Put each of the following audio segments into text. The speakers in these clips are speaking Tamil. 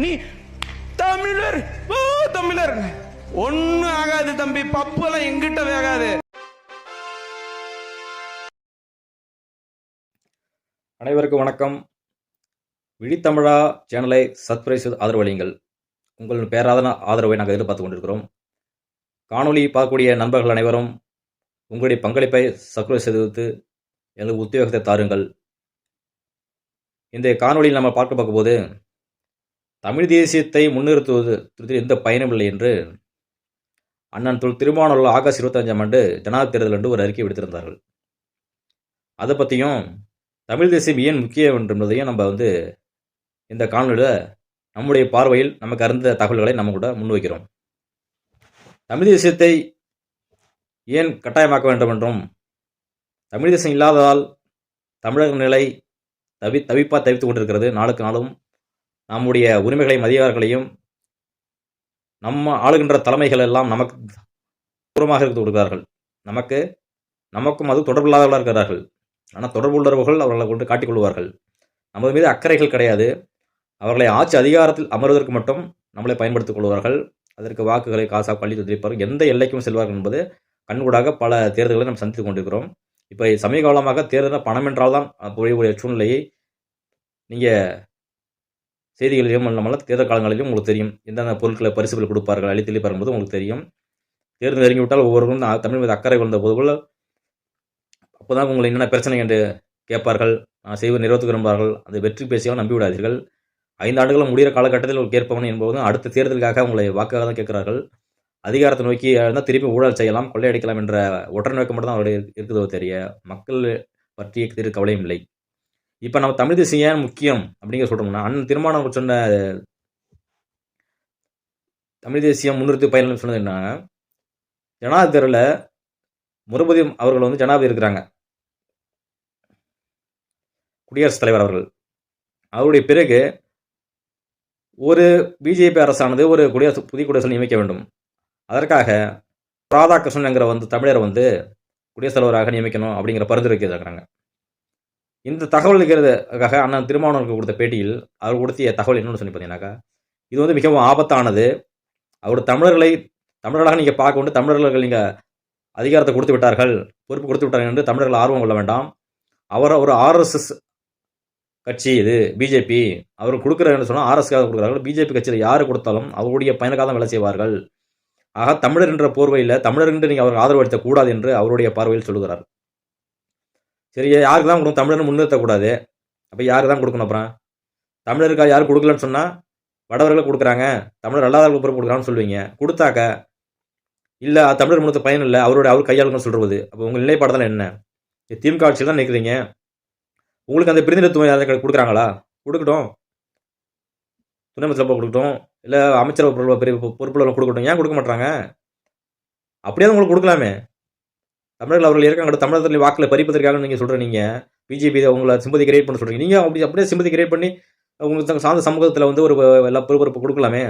நீ தமிழர் தமிழர் ஒண்ணு ஆகாது தம்பி, பப்பெல்லாம் எங்கிட்ட வேகாது. அனைவருக்கும் வணக்கம். விழித்தமிழா சேனலை சப்ஸ்கிரைப் செய்து ஆதரவளியுங்கள். உங்கள் பேராதன ஆதரவை நாங்கள் எதிர்பார்த்து கொண்டிருக்கிறோம். காணொலி பார்க்கக்கூடிய நண்பர்கள் அனைவரும் உங்களுடைய பங்களிப்பை சப்ஸ்கிரைப் செய்து வைத்து எங்களுக்கு உத்தியோகத்தை தாருங்கள். இந்த காணொலியில் நம்ம பார்க்கும்போது தமிழ் தேசியத்தை முன்னிறுத்துவது எந்த பயனுமில்லை என்று அண்ணன் திருமாவளவன் ஆகஸ்ட் 25ஆம் ஆண்டு ஜனாதிபதி தேர்தல் என்று ஒரு அறிக்கை விடுத்திருந்தார்கள். அதை பற்றியும் தமிழ் தேசியம் ஏன் முக்கியம் என்பதையும் நம்ம இந்த காணொலியில் நம்முடைய பார்வையில் நமக்கு அறிந்த தகவல்களை நம்ம கூட முன்வைக்கிறோம். தமிழ் தேசியத்தை ஏன் கட்டாயமாக்க வேண்டும் என்றும், தமிழ் தேசியம் இல்லாததால் தமிழக நிலை தவித்துக் கொண்டிருக்கிறது. நாளுக்கு நாளும் நம்முடைய உரிமைகளையும் அதிகாரங்களையும் நம்ம ஆளுகின்ற தலைமைகள் எல்லாம் நமக்கு தூரமாக இருந்து கொடுக்கிறார்கள். நமக்கும் அது தொடர்பில்லாதவர்களாக இருக்கிறார்கள். ஆனால் தொடர்பு உள்ளவர்கள் அவர்களை கொண்டு காட்டிக்கொள்வார்கள். நமது மீது அக்கறைகள் கிடையாது. அவர்களை ஆட்சி அதிகாரத்தில் அமர்வதற்கு மட்டும் நம்மளை பயன்படுத்திக் கொள்வார்கள். அதற்கு வாக்குகளை காசாக பள்ளி தெரிவிப்பார்கள். எந்த எல்லைக்கும் செல்வார்கள் என்பது கண்கூடாக பல தேர்தல்களை நாம் சந்தித்துக் கொண்டிருக்கிறோம். இப்போ சமீப காலமாக தேர்தல் பணம் என்றால் தான் புரியக்கூடிய சூழ்நிலையை நீங்கள் செய்திகளிலும் இல்லாமல் தேர்தல் காலங்களிலும் உங்களுக்கு தெரியும். எந்தெந்த பொருட்களை பரிசுகள் கொடுப்பார்கள், அளித்தளிப்பார்கள் என்பது உங்களுக்கு தெரியும். தேர்தல் நெருங்கிவிட்டால் ஒவ்வொருவரும் தமிழ் மீது அக்கறை கொண்ட போது அப்போதான் உங்களை என்னென்ன பிரச்சனை என்று கேட்பார்கள். செய்வது நிறைவேற்ற விரும்பார்கள். அதை வெற்றி பேசியால் நம்பிவிடாதீர்கள். 5 ஆண்டுகளும் முடிகிற காலகட்டத்தில் கேட்பவன் என்பதும் அடுத்த தேர்தலுக்காக உங்களை வாக்காக தான் கேட்கிறார்கள். அதிகாரத்தை நோக்கி இருந்தால் திருப்பி ஊழல் செய்யலாம், கொள்ளையடிக்கலாம் என்ற ஒற்றை நோக்கம் மட்டும் தான் அவருடைய இருக்குதோ தெரிய மக்கள் பற்றிய கவலையும் இல்லை. இப்போ நம்ம தமிழ் தேசியம் ஏன் முக்கியம் அப்படிங்கிற சொல்கிறோம்னா, அண்ணன் திருமாவளவன் சொன்ன தமிழ் தேசியம் முன்னிறுத்தி பயணம் சொன்னது என்ன, ஜனாதிபதி தேர்தலில் முரபதி அவர்கள் ஜனாதிபதி இருக்கிறாங்க, குடியரசுத் தலைவர் அவர்கள். அவருடைய பிறகு ஒரு பிஜேபி அரசானது ஒரு புதிய குடியரசு நியமிக்க வேண்டும். அதற்காக ராதாகிருஷ்ணன் என்கிற தமிழரை குடியரசுத் தலைவராக நியமிக்கணும் அப்படிங்கிற பரிந்துரை இருக்கிறாங்க. இந்த தகவல் இருக்கிறதுக்காக அண்ணன் திருமாவளவனுக்கு கொடுத்த பேட்டியில் அவர் கொடுத்த தகவல் என்னன்னு சொல்லி பார்த்தீங்கன்னாக்கா, இது மிகவும் ஆபத்தானது. அவர் தமிழர்களாக நீங்கள் பார்க்க கொண்டு தமிழர்கள் நீங்கள் அதிகாரத்தை கொடுத்து விட்டார்கள், பொறுப்பு கொடுத்து விட்டார்கள் என்று தமிழர்கள் ஆர்வம் கொள்ள வேண்டாம். அவர் ஒரு RSS கட்சி, இது பிஜேபி அவர் கொடுக்குறாருன்னு சொன்னால் RSSக்காக கொடுக்குறார்கள். பிஜேபி கட்சியில் யார் கொடுத்தாலும் அவருடைய பயனுக்காக தான் வேலை செய்வார்கள். ஆக தமிழர் என்ற போர்வையில் தமிழர் என்று நீங்கள் அவர் ஆதரவு அளித்தக்கூடாது என்று அவருடைய பார்வையில் சொல்லுகிறார். சரி, யாருக்கு தான் கொடுக்கும்? தமிழர்னு முன்னிறுத்தக்கூடாது. அப்போ யாருக்கு தான் கொடுக்கணும்? அப்புறம் தமிழருக்காக யாரும் கொடுக்கலன்னு சொன்னால் வடவர்களுக்கு கொடுக்குறாங்க, தமிழர் அல்லாதவர்களுக்கு பொறுப்பு கொடுக்குறான்னு சொல்லுவீங்க. கொடுத்தாக்க இல்லை தமிழர் முன்னத்த பயன் இல்லை, அவர் கையாளுங்கன்னு சொல்கிறது. அப்போ உங்கள் நிலைப்பாடு என்ன? திமுக ஆட்சியில் தான் நிற்கிறீங்க. உங்களுக்கு அந்த பிரதிநிதித்துவம் யாரும் கொடுக்குறாங்களா? கொடுக்கட்டும். துணை அமைச்சர் கொடுக்கட்டும், இல்லை அமைச்சர் பெரிய பொறுப்புள்ள கொடுக்கட்டும். ஏன் கொடுக்க மாட்டாங்க? அப்படியே உங்களுக்கு கொடுக்கலாமே. தமிழர்கள் அவர்கள் இருக்காங்க தமிழகத்தில் வாக்கில் பறிப்பதற்காக நீங்கள் சொல்கிறீங்க. பிஜேபி உங்களை சிம்பதி கிரியேட் பண்ண சொல்கிறீங்க. நீங்கள் அப்படியே சிம்பதி கிரியேட் பண்ணி உங்களுக்கு சார்ந்த சமூகத்தில் ஒரு பொறுப்பு கொடுக்கலாமே.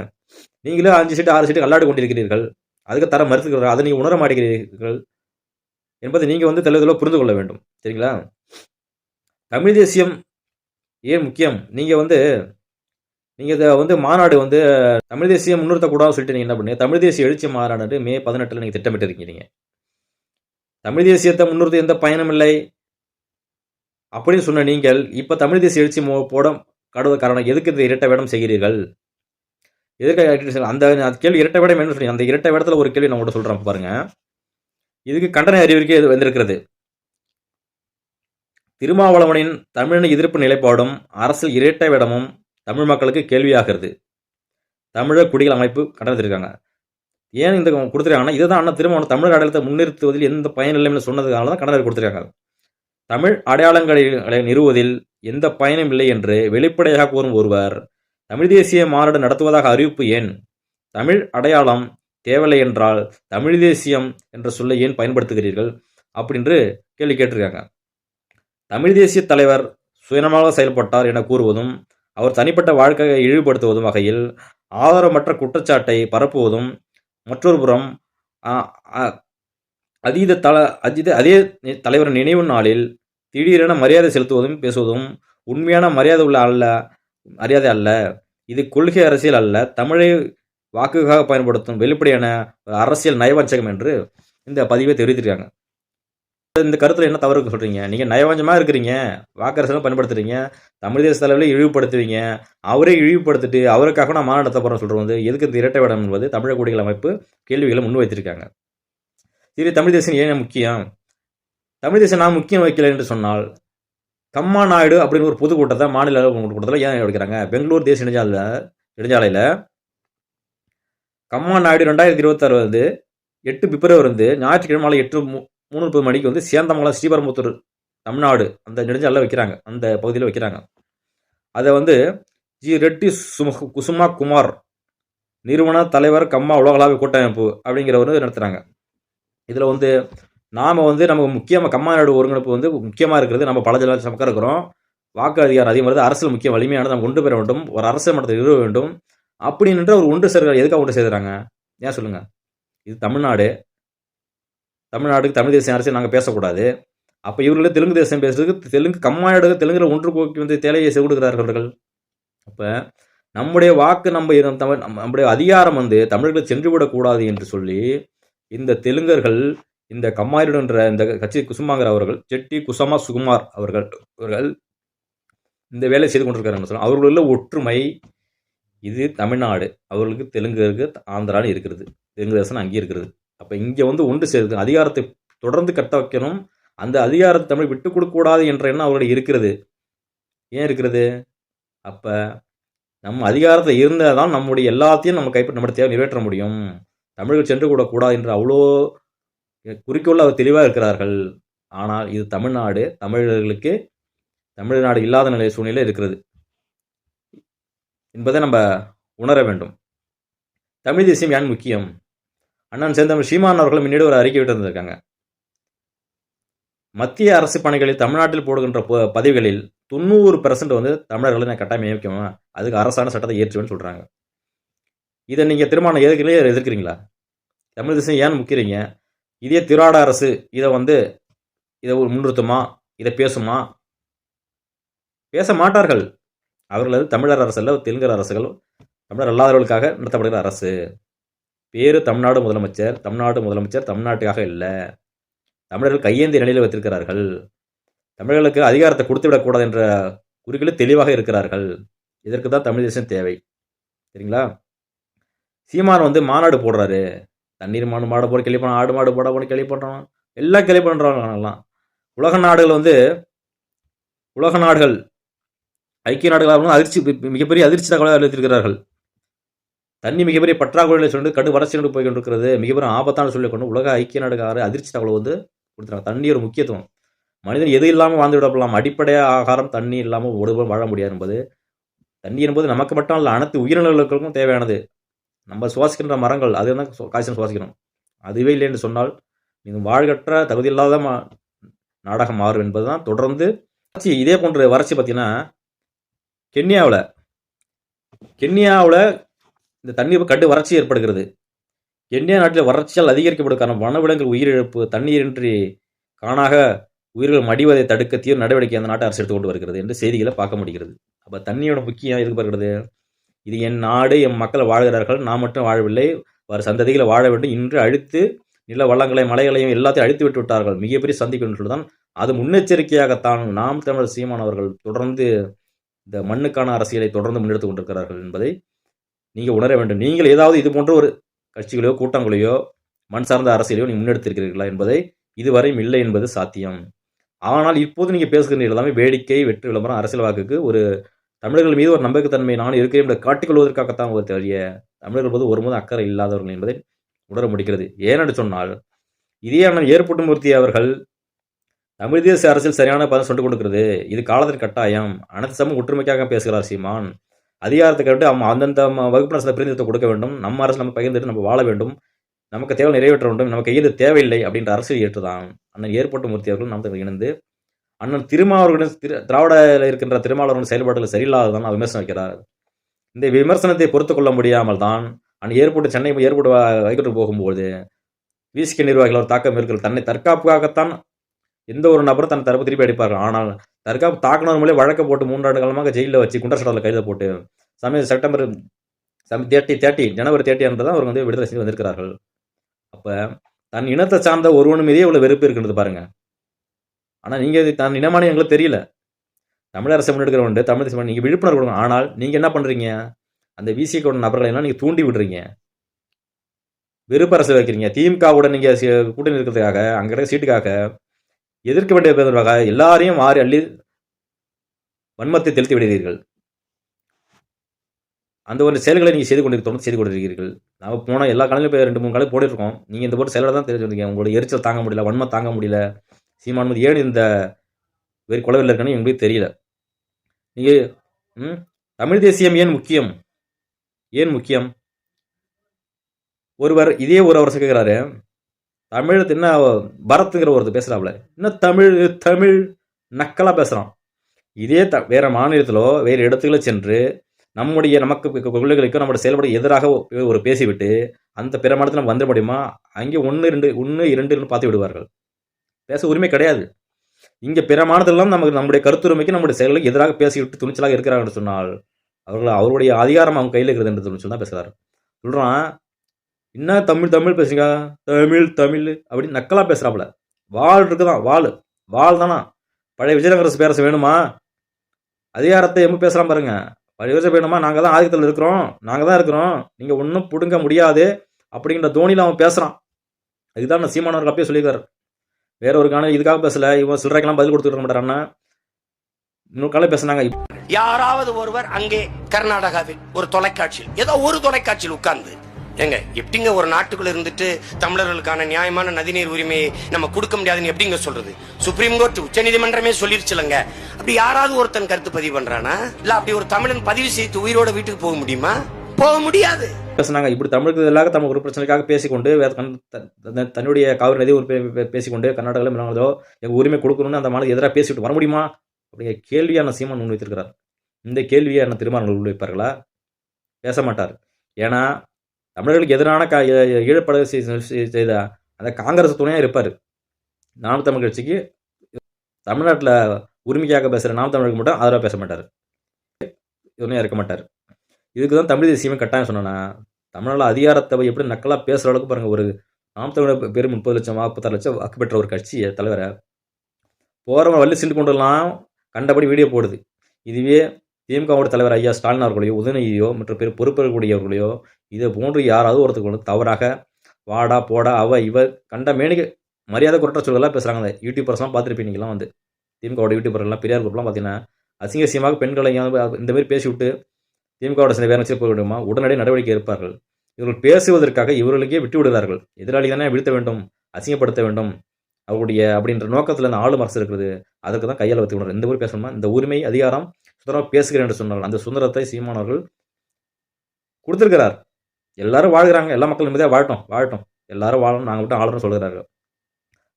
நீங்களே 5 சீட்டு 6 சீட்டு அல்லாடு கொண்டிருக்கிறீர்கள். அதுக்கு தர மறுத்துக்கிறார்கள். அதை நீங்கள் உணர மாட்டேங்கிறீர்கள் என்பதை நீங்கள் தெளிவாக புரிந்து கொள்ள வேண்டும். சரிங்களா? தமிழ் தேசியம் ஏன் முக்கியம்? நீங்கள் இதை மாநாடு தமிழ் தேசியம் முன்னிறுத்தக்கூடாதுன்னு சொல்லிட்டு நீங்கள் என்ன பண்ணீங்க? தமிழ் தேசிய எழுச்சி மாநாடு மே 18 நீங்கள் திட்டமிட்டு இருக்கீங்க. தமிழ் தேசியத்தை முன்னிறுத்த எந்த பயனும் இல்லை அப்படின்னு சொன்ன நீங்கள் இப்போ தமிழ் தேசிய எழுச்சி போட காரணம் எதுக்கு இந்த இரட்டை வேடம் செய்கிறீர்கள்? எதுக்கு அந்த கேள்வி இரட்டை வேடம் என்ன சொல்லி அந்த இரட்டை வேடத்தில் ஒரு கேள்வி நான் கூட சொல்கிறேன் பாருங்க. இதுக்கு கண்டன அறிவிக்கை வந்திருக்கிறது. திருமாவளவனின் தமிழ் எதிர்ப்பு நிலைப்பாடும் அரசியல் இரட்டை வேடமும் தமிழ் மக்களுக்கு கேள்வியாகிறது. தமிழர் குடிகள் அமைப்பு கண்டனத்திருக்காங்க. ஏன் இந்த கொடுத்துருக்காங்கன்னா, இதுதான் அண்ணன் திருமாவளவன் தமிழர் அடையாளத்தை முன்னிறுத்துவதில் எந்த பயன் இல்லைன்னு சொன்னதுனால தான் கண்டனம் கொடுத்துருக்காங்க. தமிழ் அடையாளங்களை நிறுவுவதில் எந்த பயனும் இல்லை என்று வெளிப்படையாக கூறும் ஒருவர் தமிழ் தேசிய மாநாடு நடத்துவதாக அறிவிப்பு ஏன்? தமிழ் அடையாளம் தேவையில்லை என்றால் தமிழ் தேசியம் என்ற சொல்லை ஏன் பயன்படுத்துகிறீர்கள் அப்படின்று கேள்வி கேட்டிருக்காங்க. தமிழ் தேசிய தலைவர் சுயநலமாக செயல்பட்டார் என கூறுவதும், அவர் தனிப்பட்ட வாழ்க்கையை இழிவுபடுத்துவதும் வகையில் ஆதாரமற்ற குற்றச்சாட்டை பரப்புவதும், மற்றொரு புறம் அதே தலைவர் நினைவு நாளில் திடீரென மரியாதை செலுத்துவதும் பேசுவதும் உண்மையான மரியாதை அல்ல. இது கொள்கை அரசியல் அல்ல, தமிழை வாக்குக்காக பயன்படுத்தும் வெளிப்படையான அரசியல் நயவஞ்சகம் என்று இந்த பதிவை தெரிவித்திருக்காங்க. இந்த கருத்துல என்ன தவறு சொல்றீங்க? நீங்க நயவஞ்சமா இருக்கிறீங்க, வாக்கு அரசியல் பயன்படுத்துறீங்க, தமிழ் தேச தலைவரை இழிவுபடுத்துவீங்க. அவரே இழிவுபடுத்திட்டு அவருக்காக நான் மாநாடு நடத்த போறேன் சொல்றது வந்து எதுக்கு இந்த இரட்டை வேடம் என்பது தமிழக குடிகள் அமைப்பு கேள்விகளை முன்வைத்திருக்காங்க. சரி, தமிழ் தேசம் ஏன் முக்கியம்? தமிழ் தேசம் நான் முக்கியம் வைக்கல என்று சொன்னால், கம்மா நாயுடு அப்படின்னு ஒரு பொதுக்கூட்டத்தை மாநில கூட்டத்தில் ஏன் எடுக்கிறாங்க? பெங்களூர் தேசிய நெடுஞ்சாலையில் கம்மா நாயுடு 2026 வந்து 8 பிப்ரவரி வந்து ஞாயிற்றுக்கிழமை மாலை 8:30 மணிக்கு வந்து சேந்தமங்கலம் ஸ்ரீபெரும்புத்தூர் தமிழ்நாடு அந்த நெடுஞ்சாலையில் வைக்கிறாங்க, அந்த பகுதியில் வைக்கிறாங்க. அதை வந்து ஜி ரெட்டி குசுமா குமார் நிறுவன தலைவர் கம்மா உலகளாவிய கூட்டமைப்பு அப்படிங்கிறவர் நடத்துகிறாங்க. இதில் வந்து நாம் வந்து நமக்கு முக்கியமாக கம்மா நாடு ஒருங்கிணைப்பு வந்து முக்கியமாக இருக்கிறது. நம்ம பல பக்கம் இருக்கிறோம், வாக்கு அதிகாரம் அதிகமாக இருக்குது, அரசியல் முக்கிய வலிமையானது நம்ம கொண்டு பெற வேண்டும், ஒரு அரசியல் மட்டத்தை நிறுவ வேண்டும் அப்படின்ற ஒரு ஒன்று சேர்க்கிறார். எதுக்காக ஒன்று சேர்க்கிறாங்க ஏன் சொல்லுங்க? இது தமிழ்நாடுக்கு தமிழ் தேசிய அரசியல் நாங்கள் பேசக்கூடாது. அப்போ இவர்களே தெலுங்கு தேசம் பேசுறதுக்கு தெலுங்கு கம்மா நாடு தெலுங்குல ஒன்று போக்கி வந்து தேலையை கொடுக்கிறார்கள். அப்போ நம்முடைய வாக்கு நம்முடைய அதிகாரம் வந்து தமிழர்கள் சென்றுவிடக்கூடாது என்று சொல்லி இந்த தெலுங்கர்கள் இந்த கம்மாயிடுன்ற இந்த கட்சி குசுமாங்கிற அவர்கள் செட்டி குசமா சுகுமார் அவர்கள் இந்த வேலை செய்து கொண்டிருக்காங்க. அவர்களுள்ள ஒற்றுமை இது தமிழ்நாடு, அவர்களுக்கு தெலுங்கு இருக்கு, ஆந்திரான்னு இருக்கிறது, தெலுங்கு தேசம் அங்கே இருக்கிறது. அப்போ இங்கே வந்து ஒன்று சேர்ந்து அதிகாரத்தை தொடர்ந்து கட்ட வைக்கணும், அந்த அதிகாரத்தை தமிழ் விட்டுக் கொடுக்கக்கூடாது என்ற எண்ணம் அவர்களுடைய இருக்கிறது. ஏன் இருக்கிறது? அப்போ நம்ம அதிகாரத்தில் இருந்தால் தான் நம்முடைய எல்லாத்தையும் நம்ம கைப்பற்ற நம்முடைய தேவை நிறைவேற்ற முடியும். தமிழர்கள் சென்று கூடக்கூடாது என்று அவ்வளோ குறிக்கோள் அவர் தெளிவாக இருக்கிறார்கள். ஆனால் இது தமிழ்நாடு, தமிழர்களுக்கு தமிழ்நாடு இல்லாத நிலை சூழ்நிலை இருக்கிறது என்பதை நம்ம உணர வேண்டும். தமிழ் தேசியம் ஏன் முக்கியம்? அண்ணன் செந்தமிழ் சீமான் அவர்கள் முன்னாடி ஒரு அறிக்கை விட்டு வந்திருக்காங்க. மத்திய அரசு பணிகளில் தமிழ்நாட்டில் போடுகின்ற பதவிகளில் 90% வந்து தமிழர்களை நான் கட்டாயம் நியமிக்கணும், அதுக்கு அரசாணை சட்டத்தை ஏற்றுவேன்னு சொல்கிறாங்க. இதை நீங்கள் திருமணம் எதிர்க்கிறீங்களா? தமிழ் தேசம் ஏன் முக்கிறீங்க? இதே திராட அரசு இதை முன்னிறுத்துமா? இதை பேசுமா? பேச மாட்டார்கள். அவர்கள் தமிழர் அரசு அல்ல, தெலுங்கர் அரசுகள், தமிழர் அல்லாதவர்களுக்காக நடத்தப்படுகிற அரசு. பேரு தமிழ்நாடு முதலமைச்சர் தமிழ்நாட்டுக்காக இல்லை, தமிழர்கள் கையேந்திய நிலையில் வைத்திருக்கிறார்கள். தமிழர்களுக்கு அதிகாரத்தை கொடுத்து விடக்கூடாது என்ற குறிகளில் தெளிவாக இருக்கிறார்கள். இதற்கு தான் தமிழ் தேசம் தேவை. சரிங்களா? சீமான் வந்து மாநாடு போடுறாரு, தண்ணீர் மாடு போட கேள்வி பண்ண, ஆடு மாடு போட போன கேள்வி பண்ணுறோம், எல்லாம் கேள்வி பண்ணுறாங்க. உலக நாடுகள் ஐக்கிய நாடுகளாக மிகப்பெரிய அதிர்ச்சி தகவலை அறிவித்திருக்கிறார்கள். தண்ணி மிகப்பெரிய பற்றாக்குறையில் சொல்லிட்டு கடு வறட்சி போய் கொண்டிருக்கிறது, மிகப்பெரிய ஆபத்தான சொல்லிக்கொண்டு உலக ஐக்கிய நாடுகார அதிர்ச்சி தகவலை வந்து கொடுத்துறாங்க. தண்ணி ஒரு முக்கியத்துவம், மனிதன் எது இல்லாமல் வாழ்ந்து விடப்படலாம், அடிப்படை ஆகாரம் தண்ணி இல்லாமல் ஒருவரும் வாழ முடியாது என்பது. தண்ணி என்பது நமக்கு மட்டும் இல்லை, அனைத்து உயிரினங்களுக்கும் தேவையானது. நம்ம சுவாசிக்கின்ற மரங்கள் அது தான் காய்ச்சல் சுவாசிக்கணும். அதுவே இல்லை என்று சொன்னால் நீங்கள் வாழ்கற்ற தகுதியில்லாத நாடகம் மாறும் என்பது தான் தொடர்ந்து இதே போன்ற வறட்சி. பார்த்தீங்கன்னா கென்யாவில் இந்த தண்ணீர் கடு வறட்சி ஏற்படுகிறது. கென்யா நாட்டில் வறட்சியால் அதிகரிக்கப்படும் காரணம் வனவிலங்குகள் உயிரிழப்பு, தண்ணீரின்றி காணாக உயிர்கள் மடிவதை தடுக்க தீவிர நடவடிக்கை அந்த நாட்டை அரசு எடுத்துக்கொண்டு வருகிறது என்று செய்திகளை பார்க்க முடிகிறது. அப்போ தண்ணியோட முக்கியம் எதுக்கு பார்க்கிறது? இது என் நாடு, என் மக்கள் வாழ்கிறார்கள், நான் மட்டும் வாழவில்லை, வர சந்ததிகளை வாழ வேண்டும். இன்று அழித்து நில வளங்களை மலைகளையும் எல்லாத்தையும் அழித்து விட்டு விட்டார்கள், மிகப்பெரிய சந்திப்பு தான். அது முன்னெச்சரிக்கையாகத்தான் நாம் தமிழர் சீமான் அவர்கள் தொடர்ந்து இந்த மண்ணுக்கான அரசியலை தொடர்ந்து முன்னெடுத்து கொண்டிருக்கிறார்கள் என்பதை நீங்கள் உணர வேண்டும். நீங்கள் ஏதாவது இது போன்ற ஒரு கட்சிகளையோ கூட்டங்களையோ மண் சார்ந்த அரசியலையோ நீங்கள் முன்னெடுத்திருக்கிறீர்களா என்பதை இதுவரையும் இல்லை என்பது சாத்தியம். ஆனால் இப்போது நீங்கள் பேசுகிறீர்கள் எல்லாமே வேடிக்கை, வெற்றி விளம்பரம், அரசியல் வாக்குக்கு ஒரு தமிழர்கள் மீது ஒரு நம்பிக்கைத்தன்மை நான் இருக்கிறேன் என்று காட்டிக்கொள்வதற்காகத்தான் ஒரு தெரிய தமிழர்கள் போது ஒருபோதும் அக்கறை இல்லாதவர்கள் என்பதை உணர முடிகிறது. ஏனென்று சொன்னால் இதே அண்ணன் ஏற்புமூர்த்தி அவர்கள் தமிழ் தேசிய அரசியல் சரியான பதம் சொல்லிக் கொடுக்கிறது, இது காலத்தின் கட்டாயம், அனைத்து சமூக ஒற்றுமைக்காக பேசுகிறார் சீமான். அதிகாரத்தை கண்டு அந்தந்த வகுப்பினர் சில பிரதிநிதித்துவம் கொடுக்க வேண்டும், நம்ம அரசு நம்ம பகிர்ந்துட்டு நம்ம வாழ வேண்டும், நமக்கு தேவை நிறைவேற்ற வேண்டும், நமக்கு கையில் தேவையில்லை அப்படின்ற அரசியல் ஏற்றுதான் அண்ணன் ஏற்புமூர்த்தி அவர்கள் நாம் இணைந்து அண்ணன் திருமாவர்களுடன் திராவிட இருக்கின்ற திருமாவளவர்கள் செயல்பாடுகள் சரியில்லாததான் விமர்சனம் வைக்கிறார். இந்த விமர்சனத்தை பொறுத்து கொள்ள முடியாமல் தான் அண்ணன் சென்னை ஏர்போர்ட் வைக்கோட்டுக்கு போகும்போது விசிக நிர்வாகிகள் ஒரு தாக்கம் இருக்கிறது. தன்னை தற்காப்புக்காகத்தான் எந்த ஒரு நபரும் தன் தரப்பு திருப்பி அடிப்பார்கள். ஆனால் தற்காப்பு தாக்குனர் மூலம் வழக்க போட்டு 3 ஆண்டு காலமாக ஜெயிலில் வச்சு குண்டர் சட்டத்தில் கையில் போட்டு செப்டம்பர் 30 ஜனவரி 30 அன்று தான் அவர் வந்து விடுதலை செஞ்சு வந்திருக்கிறார்கள். அப்ப தன் இனத்தை சார்ந்த ஒருவன் மீதே இவ்வளவு வெறுப்பு இருக்கின்றது பாருங்க. ஆனா நீங்க தன் இனமான எங்களுக்கு தெரியல. தமிழரசை முன்னெடுக்கிறவன் தமிழ் தேசியம் நீங்க விழிப்புணர்வு கொடுங்க. ஆனால் நீங்க என்ன பண்றீங்க? அந்த விசிகோட நபர்களை எல்லாம் நீங்க தூண்டி விடுறீங்க. வெறுப்பரசு வைக்கிறீங்க. திமுகவுட நீங்க கூட்டணி இருக்கிறதுக்காக அங்க இருக்கிற சீட்டுக்காக எதிர்க்க வேண்டிய பேருக்காக எல்லாரையும் மாறி அள்ளி வன்மத்தை தெளித்து விடுகிறீர்கள். அந்த ஒரு செயல்களை நீங்க தொடர்ந்து செய்து கொண்டிருக்கிறீர்கள். நாம போன எல்லா காலையிலும் 2-3 காலையில் போட்டுருக்கோம். நீங்க இந்த போட்டு செயலை தான் தெரிஞ்சுருக்கீங்க. உங்களோட எரிச்சல் தாங்க முடியல, வன்மம் தாங்க முடியல. சீமான் மீது ஏன் இந்த வேறு கொலவில் இருக்கணும் எங்களுக்கு தெரியல. நீங்க தமிழ் தேசியம் ஏன் முக்கியம்? ஒருவர் இதே அவர் கேட்கிறாரு, தமிழ் என்ன பரத்துங்கிற ஒருத்தர் பேசுறாப்ல, இன்னும் தமிழ் நக்கலா பேசுறான். இதே வேற மாநிலத்திலோ வேறு இடத்துல சென்று நமக்கு கொள்கைகளுக்கும் நம்மளோட செயல்பட எதிராக ஒரு பேசிவிட்டு அந்த பிற மாநிலத்தில் நம்ம வந்துட முடியுமா? அங்கே 1-2 பார்த்து விடுவார்கள். பேச உரிமை கிடையாது. இங்க பிற மாநிலத்திலாம் நம்முடைய கருத்துரிமைக்கு நம்முடைய செயல்களுக்கு எதிராக பேசிவிட்டு துணிச்சலாக இருக்கிறார்கள் என்று சொன்னால் அவருடைய அதிகாரம் அவங்க கையில் இருக்கிறது என்று துணிச்சல் தான் பேசுறாரு. சொல்றான், என்ன தமிழ் பேசுங்க, தமிழ் அப்படின்னு நக்கலா பேசுறாப்புல. வாள் இருக்குதான், வாள் தானா? பழைய விஜயநகர பேரரசு வேணுமா? அதிகாரத்தை எம்ம பேசுறான் பாருங்க. பழைய விஜய் வேணுமா? நாங்க தான் ஆதிக்கத்தில் இருக்கிறோம், நீங்க ஒன்றும் பிடுங்க முடியாது அப்படிங்கிற தோனியில் அவன் பேசுறான். இதுதான் சீமானவர்கள் அப்பயே சொல்லியிருக்காரு. வேற ஒரு காலம் இதுக்காக பேசல, இவன் சில்லறைக்கெல்லாம் பதில் கொடுத்துருக்க மாட்டாரன்னா இன்னொரு காலம் பேசினாங்க. யாராவது ஒருவர் அங்கே கர்நாடகாவில் ஒரு தொலைக்காட்சியில் ஏதோ ஒரு தொலைக்காட்சியில் உட்கார்ந்து ஏங்க எப்படிங்க ஒரு நாட்டுக்குள்ள இருந்துட்டு தமிழர்களுக்கான நியாயமான நதிநீர் உரிமையை நம்ம கொடுக்க முடியாதுன்னு எப்படிங்க சொல்றது? சுப்ரீம் கோர்ட் உச்ச நீதிமன்றமே சொல்லிருச்சுலங்க. அப்படி யாராவது ஒருத்தன் கருத்து பதிவு பண்றானா? இல்ல அப்படி ஒரு தமிழன் பதிவு செய்து உயிரோட வீட்டுக்கு போக முடியுமா? போக முடியாது. பேசினாங்க. இப்படி தமிழுக்கு எதிராக தமிழ் ஒரு பிரச்சனைக்காக பேசிக்கொண்டு தன்னுடைய காவிரி நதி பேசிக்கொண்டு கர்நாடகாவில் மிளகாதோ எங்க உரிமை கொடுக்கணும்னு அந்த மாதிரி எதிராக பேசிவிட்டு வர முடியுமா அப்படிங்கிற கேள்வியான சீமான் முன்வைத்திருக்கிறார். இந்த கேள்வியை என்ன திருமாவளவன் முன்வைப்பார்களா? பேச மாட்டார். ஏன்னா தமிழர்களுக்கு எதிரான ஈழப்பட செய்த அந்த காங்கிரஸ் துணையாக இருப்பார். நாம் தமிழ் கட்சிக்கு தமிழ்நாட்டில் உரிமைக்காக பேசுகிற நாம் தமிழருக்கு மட்டும் ஆதரவாக பேச மாட்டார், துணையாக இருக்க மாட்டார். இதுக்கு தான் தமிழ் தேசியமே கட்டாயம் சொன்னா, தமிழ்நாடு அதிகாரத்தை எப்படி நக்கலாக பேசுகிற அளவுக்கு பாருங்க. ஒரு நாம் தமிழர் பேர் 30 லட்சம் 46 லட்சம் வாக்கு பெற்ற ஒரு கட்சியை தலைவரை போகிறவங்க வள்ளி சிண்டு கொண்டுலாம் கண்டபடி வீடியோ போடுது. இதுவே திமுகவோட தலைவர் ஐயா ஸ்டாலின் அவர்களையோ உதயநிதியோ மற்ற பேர் பொறுப்பேற்கக்கூடியவர்களையோ இதை போன்று யாராவது ஒருத்தருக்கு தவறாக வாடா போடா அவ இவ கண்ட மேனிக்கு மரியாதை குறைட்ட சொல்லலாம் பேசுகிறாங்க. யூடியூபர்ஸ்லாம் பார்த்துருப்பீங்கலாம் வந்து திமுகவோட யூடியூபர்லாம் பெரியார் குரூப்லாம் பார்த்தீங்கன்னா அசிங்கசியமாக பெண்களை இந்த மாதிரி பேசிவிட்டு திமுகவோட சில வேறு வச்சு போய் விடுமா உடனடியே நடவடிக்கை எடுப்பார்கள். இவர்கள் பேசுவதற்காக இவர்களுக்கே விட்டு விடுகிறார்கள். எதிராளி தானே வீழ்த்த வேண்டும், அசிங்கப்படுத்த வேண்டும் அவருடைய அப்படின்ற நோக்கத்தில் அந்த ஆளும் அரசு இருக்கிறது. அதுக்கு தான் கையால் வைத்து விடுறாரு. இந்த மாதிரி பேசணுமா, இந்த உரிமை அதிகாரம் சுதந்திரமாக பேசுகிறேன் என்று சொன்னார்கள். அந்த சுதந்திரத்தை சீமானவர்கள் கொடுத்திருக்கிறார். எல்லாரும் வாழ்கிறாங்க, எல்லா மக்கள் நிம்மதியாக வாழட்டும் எல்லாரும் வாழணும், நாங்கள் விட்டு ஆளுநர் சொல்கிறார்கள்.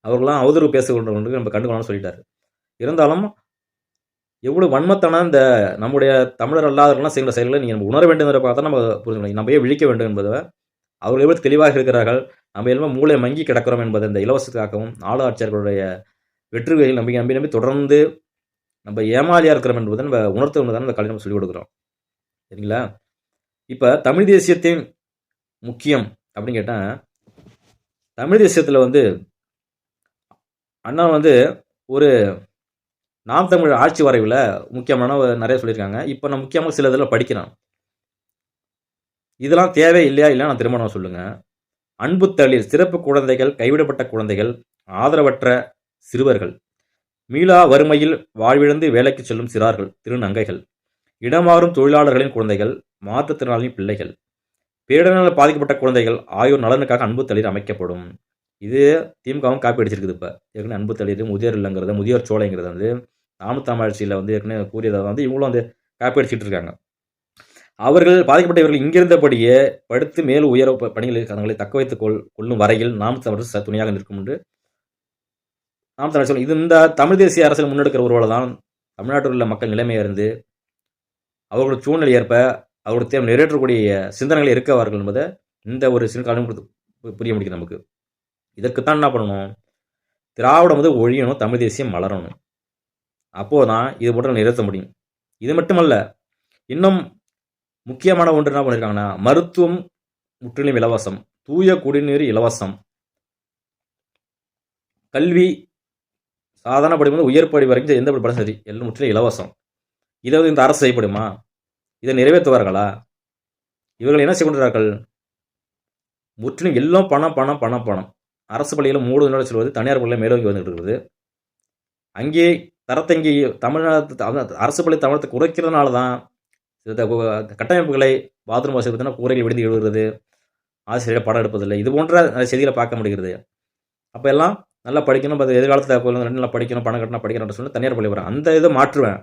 அவர்களாம் அவதூறு பேசுகின்றவர்களுக்கு நம்ம கண்டுக்கணும்னு சொல்லிட்டாரு. இருந்தாலும் எவ்வளவு வன்மத்தான இந்த நம்முடைய தமிழர் அல்லாதவர்கள்லாம் செய்கிற செயல்களை நீங்கள் உணர வேண்டும் என்பதை பார்த்தா நம்ம புரிஞ்சுக்கணும். நம்ம விழிக்க வேண்டும் என்பதை அவர்கள் எவ்வளவு தெளிவாக இருக்கிறார்கள், நம்ம எல்லாம் மூளை மங்கி கிடக்கிறோம் என்பதை இந்த இலவசத்துக்காகவும் நாடு ஆட்சியர்களுடைய வெற்றிகளில் நம்பி தொடர்ந்து நம்ம ஏமாலியாக இருக்கிறோம் என்பதை நம்ம உணர்த்து தான் இந்த கலை நம்ம சொல்லிக் கொடுக்குறோம். சரிங்களா? இப்போ தமிழ் தேசியத்தின் முக்கியம் அப்படின்னு கேட்டால், தமிழ் தேசியத்தில் வந்து அண்ணா வந்து ஒரு நாம் தமிழ் ஆட்சி வரைவில் முக்கியமான நிறைய சொல்லியிருக்காங்க. இப்போ நான் முக்கியமாக சில இதில் படிக்கிறேன். இதெல்லாம் தேவை இல்லையா நான் திருமணம் சொல்லுங்க. அன்பு தளிர், சிறப்பு குழந்தைகள், கைவிடப்பட்ட குழந்தைகள், ஆதரவற்ற சிறுவர்கள், மீளா வறுமையில் வாழ்விழந்து வேலைக்கு செல்லும் சிறார்கள், திருநங்கைகள், இடமாறும் தொழிலாளர்களின் குழந்தைகள், மாற்றுத்திறனாளியின் பிள்ளைகள், பேரிடரால் பாதிக்கப்பட்ட குழந்தைகள் ஆகியோர் நலனுக்காக அன்பு தளிர் அமைக்கப்படும். இது திமுகவும் காப்பி அடிச்சிருக்குது. இப்போ ஏற்கனவே அன்பு தளிர், முதியோர் இல்லைங்கிறது, முதியோர் சோலைங்கிறது வந்து நாமத்தமிழ்ச்சியில் வந்து ஏற்கனவே கூறியதை வந்து இவங்களும் வந்து காப்பி அடிச்சுட்டு இருக்காங்க. அவர்கள் பாதிக்கப்பட்ட இவர்கள் இங்கிருந்தபடியே படுத்து மேல் உயர பணிகளில் தங்களை தக்க வைத்துக் கொள்ளும் வரையில் நாம் தமிழர் துணையாக நிற்கும் என்று நாம் தமிழர் சொல்லும். இது இந்த தமிழ் தேசிய அரசியல் முன்னெடுக்கிற ஒருவரை தான் தமிழ்நாட்டில் உள்ள மக்கள் நிலைமையாக இருந்து அவர்களோட சூழ்நிலை ஏற்ப அவர்களுடைய தேவை நிறைவேற்றக்கூடிய சிந்தனைகள் இருக்கவார்கள் என்பதை இந்த ஒரு சிறு காலம் புரிய முடியும் நமக்கு. இதற்குத்தான் என்ன பண்ணணும், திராவிடம் வந்து ஒழியணும், தமிழ் தேசியம் மலரணும். அப்போதான் இது போன்ற நிறுத்த முடியும். இது மட்டுமல்ல, இன்னும் முக்கியமான ஒன்று என்ன பண்ணியிருக்காங்கன்னா, மருத்துவம் முற்றிலும் இலவசம், தூய குடிநீர் இலவசம், கல்வி சாதாரண படிப்பு உயர் படி வரைக்கும் எந்த படிப்பும் சரி எல்லாம் முற்றிலும் இலவசம். இதை இந்த அரசு செய்யப்படுமா? இதை நிறைவேற்றுவார்களா? இவர்கள் என்ன செய்கின்றார்கள்? முற்றிலும் எல்லாம் பணம் பணம் பணம் பணம். அரசு பள்ளியில் மூடுதலோடு செல்வது தனியார் பள்ளியில் மேலோங்கி வந்துட்டு இருக்குது. அங்கே தரத்தங்கி தமிழ்நாடு அரசு பள்ளி தமிழத்தை குறைக்கிறதுனால தான் கட்டமைப்புகளை பாத்ரூம் வசதி பார்த்தீங்கன்னா கூரையில் விழுந்து எழுதுறது, ஆசிரியர் படம் எடுப்பதில்லை, இது போன்ற செய்திகளை பார்க்க முடிகிறது. அப்போ எல்லாம் நல்லா படிக்கணும், எதிர்காலத்தில் நல்லா படிக்கணும், பணம் கட்டணும், படிக்கணும்னு சொல்லி தனியார் பள்ளி வரேன். அந்த இதை மாற்றுவேன்.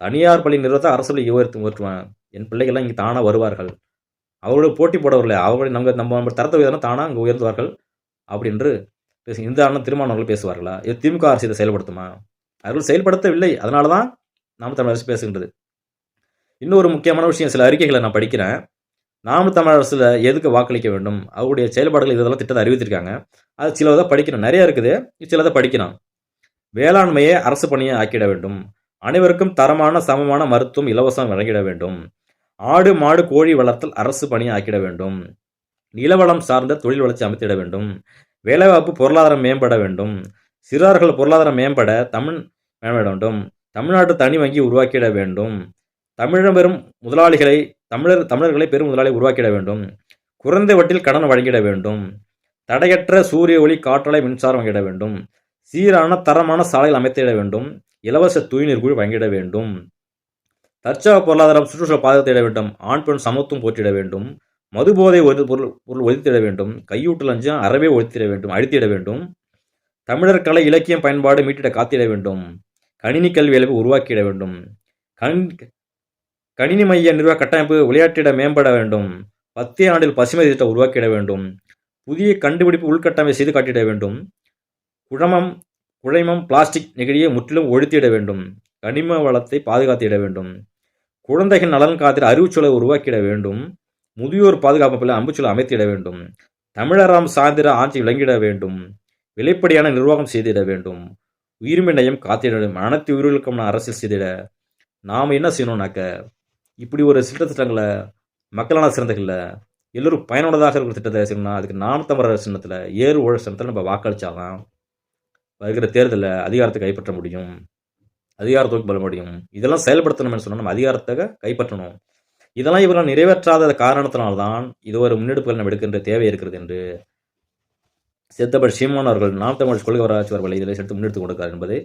தனியார் பள்ளி நிறுவனத்தை அரசு பள்ளி உயர்த்துவேன். என் பிள்ளைகள்லாம் இங்கே தானாக வருவார்கள். அவர்களோட போட்டி போடவில்லை, அவர்கள் நம்ம தரத்தை உயர்த்தினா தானாக அங்கே உயர்த்துவார்கள் அப்படின்று பேசு. இந்த அண்ணன் திருமாவளவர்கள் பேசுவார்களா? இது திமுக அரசு இதை செயல்படுத்துமா? அவர்கள் செயல்படுத்தவில்லை. அதனால தான் நாம் தமிழ் அரசு பேசுகின்றது. இன்னொரு முக்கியமான விஷயம், சில அறிக்கைகளை நான் படிக்கிறேன். நாம் தமிழ் அரசில் எதுக்கு வாக்களிக்க வேண்டும், அவருடைய செயல்பாடுகள் இதெல்லாம் திட்டத்தை அறிவித்திருக்காங்க. அது சிலதை படிக்கணும், நிறைய இருக்குது, சிலதை படிக்கணும். வேளாண்மையை அரசு பணியை ஆக்கிட வேண்டும். அனைவருக்கும் தரமான சமமான மருத்துவம் இலவசம் வழங்கிட வேண்டும். ஆடு மாடு கோழி வளர்த்தல் அரசு பணியை ஆக்கிட வேண்டும். நிலவளம் சார்ந்த தொழில் வளர்ச்சி அமைத்திட வேண்டும். வேலைவாய்ப்பு பொருளாதாரம் மேம்பட வேண்டும். சிறார்கள் பொருளாதாரம் மேம்பட வேண்டும். தமிழ்நாட்டு தனி வங்கி உருவாக்கிட வேண்டும். தமிழகம் முதலாளிகளை தமிழர்களை பெரும் முதலாளி உருவாக்கிட வேண்டும். குறைந்த வட்டியில் கடன் வழங்கிட வேண்டும். தடையற்ற சூரிய ஒளி காற்றலை மின்சாரம் வழங்கிட வேண்டும். சீரான தரமான சாலைகள் அமைத்திட வேண்டும். இலவச தூய்நீர் குழி வழங்கிட வேண்டும். தற்சார்பு பொருளாதாரம் சுற்றுச்சூழல் பாதுகாத்திட வேண்டும். ஆண் பெண் சமத்துவம் போற்றிட வேண்டும். மதுபோதை பொருள் ஒழித்திட வேண்டும். கையூட்டு லஞ்சம் அறவே அழித்திட வேண்டும். தமிழர் கலை இலக்கியம் பயன்பாடு மீட்டிட காத்திட வேண்டும். கணினி கல்வி அளவு உருவாக்கிட வேண்டும். கணினி மைய நிர்வாக கட்டமைப்பு விளையாட்டிட மேம்பட வேண்டும். 10 ஆண்டில் பசுமை திட்டம் உருவாக்கிட வேண்டும். புதிய கண்டுபிடிப்பு உள்கட்டமைப்பு செய்து காட்டிட வேண்டும். குழைமம் பிளாஸ்டிக் நெகிழியை முற்றிலும் ஒழித்திட வேண்டும். கனிம வளத்தை பாதுகாத்திட வேண்டும். குழந்தைகள் நலன் காத்திட அறிவுச்சூழலை உருவாக்கிட வேண்டும். முதியோர் பாதுகாப்பு அம்புச்சூழல் அமைத்திட வேண்டும். தமிழராம் சார்ந்திர ஆட்சி விளங்கிட வேண்டும். வெளிப்படையான நிர்வாகம் செய்திட வேண்டும். உயிர்மை நயம் காத்திட வேண்டும். அனைத்து உயிர்களுக்கும் அரசியல் செய்திட நாம் என்ன செய்யணும்னாக்க, இப்படி ஒரு திட்டங்களை மக்களான சிறந்தகளில் எல்லோரும் பயனுள்ளதாக இருக்கிற திட்டத்தை செய்யணும்னா அதுக்கு நாம் தமிழர் சின்னத்தில் ஏறு ஊழல் சின்னத்தில் நம்ம வாக்களித்தாதான் வருகிற தேர்தலில் அதிகாரத்தை கைப்பற்ற முடியும், அதிகாரத்தை பெற முடியும். இதெல்லாம் செயல்படுத்தணும்னு சொன்னால் நம்ம அதிகாரத்தை கைப்பற்றணும். இதெல்லாம் இவர்கள் நிறைவேற்றாத காரணத்தினால்தான் இது ஒரு முன்னெடுப்புகள் நம்ம எடுக்கின்ற தேவை இருக்கிறது என்று செத்தபடி சீமான் அவர்கள் நாம் தமிழ் கொள்கை வராட்சி அவர்கள் இதில் எடுத்து முன்னெடுத்து கொடுக்கிறார் என்பதை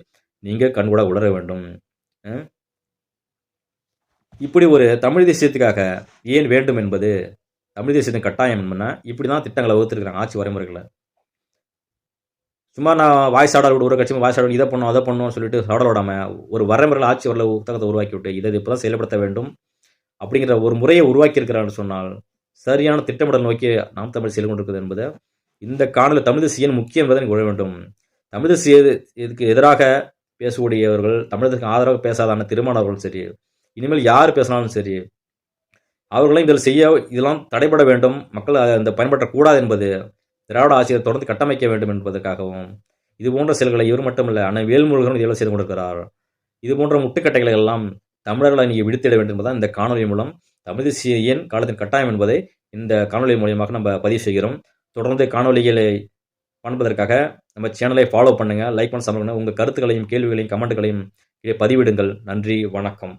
நீங்கள் கண்கூட உணர வேண்டும். இப்படி ஒரு தமிழ் தேசியத்துக்காக ஏன் வேண்டும் என்பது, தமிழ் தேசியத்தின் கட்டாயம் என்பதுனா இப்படி தான் திட்டங்களை வகுத்துருக்கிறாங்க ஆட்சி வரைமுறைகளை. சும்மா நான் வாய்ஸ் ஆடல் ஒரு கட்சி வாய்ஸ் ஆடல் இதை பண்ணும் அதை பண்ணணும்னு சொல்லிட்டு ஆடல் விடாமல் ஒரு வரைமுறைகள் ஆட்சி வரல புத்தகத்தை உருவாக்கி விட்டு இதை இப்போ தான் செயல்படுத்த வேண்டும் அப்படிங்கிற ஒரு முறையை உருவாக்கியிருக்கிறான்னு சொன்னால் சரியான திட்டமிடல் நோக்கி நாம் தமிழ் செயல் கொண்டிருக்கிறது என்பதை இந்த காணொலி தமிழ் தேசியம் முக்கியம் என்பதை கொள்ள வேண்டும். தமிழ் தேசிய இதுக்கு எதிராக பேசக்கூடியவர்கள், தமிழகத்துக்கு ஆதரவாக பேசாதான திருமாவளவர்களும் சரி, இனிமேல் யார் பேசினாலும் சரி, அவர்களையும் இதெல்லாம் தடைபட வேண்டும், மக்கள் அந்த பயன்படுத்தக்கூடாது என்பது திராவிட ஆட்சியை தொடர்ந்து கட்டமைக்க வேண்டும் என்பதற்காகவும் இது போன்ற செயல்களை இவர் மட்டுமல்ல ஆனால் வேல்முருகனும் இதில் செய்து கொண்டிருக்கிறார். இது போன்ற முட்டுக்கட்டைகளை எல்லாம் தமிழர்களை நீங்கள் விடுத்திட வேண்டும் என்பதுதான் இந்த காணொலி மூலம் தமிழ் தேசிய ஏன் காலத்தின் கட்டாயம் என்பதை இந்த காணொலி மூலியமாக நம்ம பதிவு செய்கிறோம். தொடர்ந்து காணொலிகளை காண்பதற்காக நம்ம சேனலை ஃபாலோ பண்ணுங்கள், லைக் பண்ண சமைக்கணும். உங்கள் கருத்துக்களையும் கேள்விகளையும் கமெண்ட்டுகளையும் பதிவிடுங்கள். நன்றி, வணக்கம்.